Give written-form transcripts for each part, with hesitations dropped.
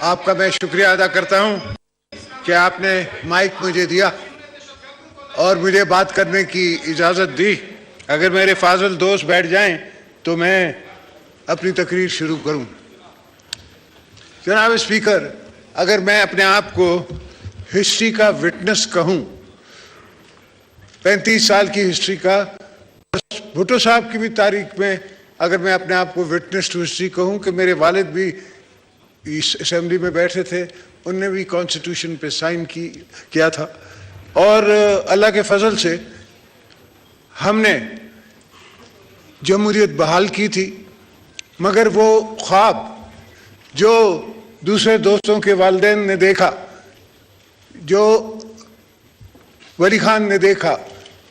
آپ کا میں شکریہ ادا کرتا ہوں کہ آپ نے مائک مجھے دیا اور مجھے بات کرنے کی اجازت دی. اگر میرے فاضل دوست بیٹھ جائیں تو میں اپنی تقریر شروع کروں. جناب اسپیکر، اگر میں اپنے آپ کو ہسٹری کا وٹنس کہوں، 35 سال کی ہسٹری کا، بھٹو صاحب کی بھی تاریخ میں اگر میں اپنے آپ کو وٹنس ٹو ہسٹری کہوں کہ میرے والد بھی اس اسمبلی میں بیٹھے تھے، ان نے بھی کانسٹیٹیوشن پہ سائن کیا تھا، اور اللہ کے فضل سے ہم نے جمہوریت بحال کی تھی. مگر وہ خواب جو دوسرے دوستوں کے والدین نے دیکھا، جو ولی خان نے دیکھا،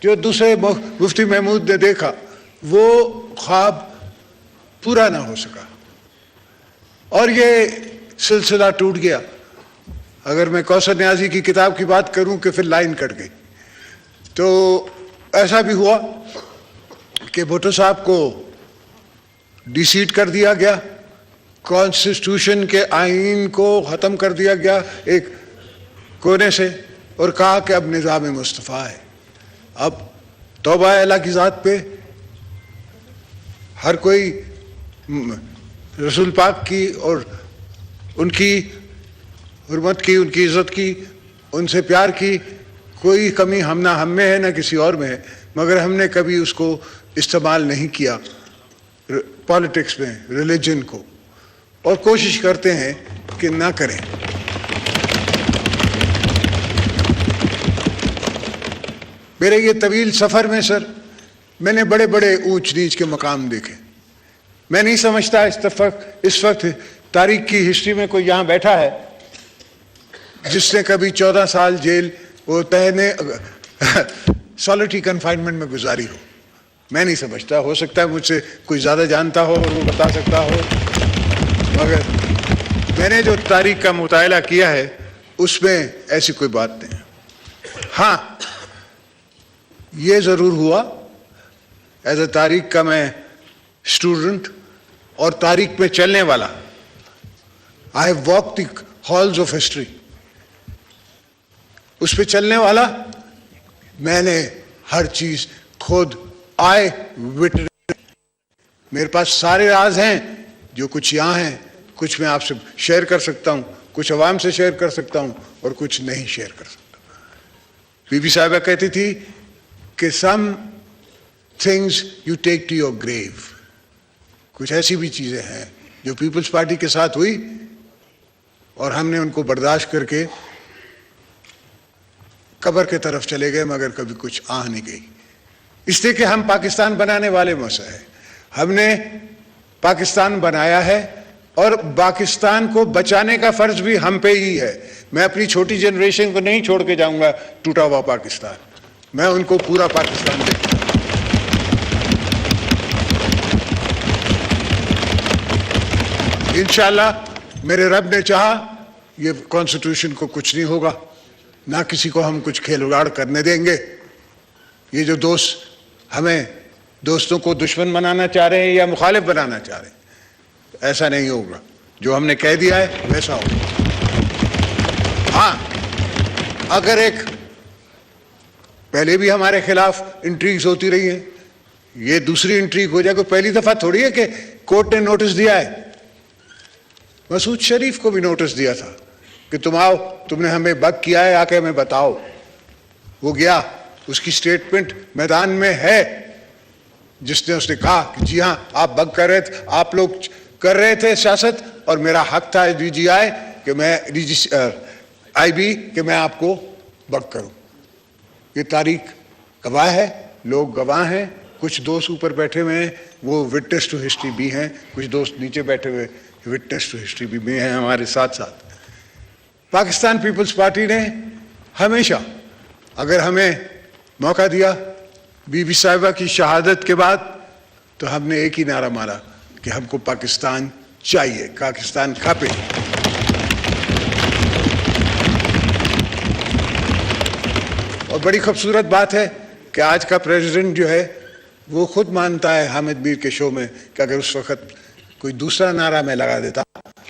جو دوسرے مفتی محمود نے دیکھا، وہ خواب پورا نہ ہو سکا اور یہ سلسلہ ٹوٹ گیا. اگر میں کوثر نیازی کی کتاب کی بات کروں کہ پھر لائن کٹ گئی، تو ایسا بھی ہوا کہ بھٹو صاحب کو ڈی سیٹ کر دیا گیا، کانسٹیٹیوشن کے آئین کو ختم کر دیا گیا ایک کونے سے، اور کہا کہ اب نظام مصطفیٰ ہے. اب توبہ اللہ کی ذات پہ، ہر کوئی رسول پاک کی اور ان کی حرمت کی، ان کی عزت کی، ان سے پیار کی کوئی کمی نہ ہم میں ہے نہ کسی اور میں ہے، مگر ہم نے کبھی اس کو استعمال نہیں کیا پالیٹکس میں، ریلیجن کو، اور کوشش کرتے ہیں کہ نہ کریں. میرے یہ طویل سفر میں سر، میں نے بڑے بڑے اونچ نیچ کے مقام دیکھے. میں نہیں سمجھتا اس وقت تاریخ کی ہسٹری میں کوئی یہاں بیٹھا ہے جس نے کبھی 14 سال جیل وہ تہنے سالٹری کنفائنمنٹ میں گزاری ہو. میں نہیں سمجھتا، ہو سکتا ہے مجھ سے کوئی زیادہ جانتا ہو اور وہ بتا سکتا ہو، مگر میں نے جو تاریخ کا مطالعہ کیا ہے اس میں ایسی کوئی بات نہیں. ہاں، یہ ضرور ہوا، ایز اے تاریخ کا میں اسٹوڈنٹ اور تاریخ میں چلنے والا، I have walk the halls of history, اس پہ چلنے والا، میں نے ہر چیز خود آئے وٹنس. میرے پاس سارے راز ہیں، جو کچھ یہاں ہیں، کچھ میں آپ سے شیئر کر سکتا ہوں، کچھ عوام سے شیئر کر سکتا ہوں، اور کچھ نہیں شیئر کر سکتا. بی بی صاحبہ کہتی تھی کہ some things you take to your grave. کچھ ایسی بھی چیزیں ہیں جو پیپلز پارٹی کے ساتھ ہوئی اور ہم نے ان کو برداشت کر کے قبر کے طرف چلے گئے، مگر کبھی کچھ آہ نہیں گئی. اس لیے کہ ہم پاکستان بنانے والے مسئلہ ہیں، ہم نے پاکستان بنایا ہے اور پاکستان کو بچانے کا فرض بھی ہم پہ ہی ہے. میں اپنی چھوٹی جنریشن کو نہیں چھوڑ کے جاؤں گا ٹوٹا ہوا پاکستان، میں ان کو پورا پاکستان دے گا. انشاءاللہ میرے رب نے چاہا یہ کانسٹیٹیوشن کو کچھ نہیں ہوگا، نہ کسی کو ہم کچھ کھیل اڑاڑ کرنے دیں گے. یہ جو دوست ہمیں دوستوں کو دشمن بنانا چاہ رہے ہیں یا مخالف بنانا چاہ رہے ہیں، ایسا نہیں ہوگا. جو ہم نے کہہ دیا ہے ویسا ہوگا. ہاں، اگر ایک پہلے بھی ہمارے خلاف انٹریگز ہوتی رہی ہیں، یہ دوسری انٹریگ ہو جائے. کوئی پہلی دفعہ تھوڑی ہے کہ کورٹ نے نوٹس دیا ہے. مسعود شریف کو بھی نوٹس دیا تھا کہ تم آؤ، تم نے ہمیں بگ کیا ہے، آ کے ہمیں بتاؤ. وہ گیا، اس کی سٹیٹمنٹ میدان میں ہے، جس نے کہا کہ جی ہاں آپ بگ کر رہے تھے، آپ لوگ کر رہے تھے سیاست، اور میرا حق تھا ڈی جی آئی کہ میں آئی بی کہ میں آپ کو بگ کروں. یہ تاریخ گواہ ہے، لوگ گواہ ہیں. کچھ دوست اوپر بیٹھے ہوئے ہیں، وہ وٹنس ٹو ہسٹری بھی ہیں، کچھ دوست نیچے بیٹھے ہوئے وٹنس ٹو ہسٹری بھی ہیں ہمارے ساتھ ساتھ. پاکستان پیپلز پارٹی نے ہمیشہ اگر ہمیں موقع دیا، بی بی صاحبہ کی شہادت کے بعد، تو ہم نے ایک ہی نعرہ مارا کہ ہم کو پاکستان چاہیے، پاکستان کھپے. اور بڑی خوبصورت بات ہے کہ آج کا پریزیڈنٹ جو ہے وہ خود مانتا ہے حامد میر کے شو میں کہ اگر اس وقت کوئی دوسرا نعرہ میں لگا دیتا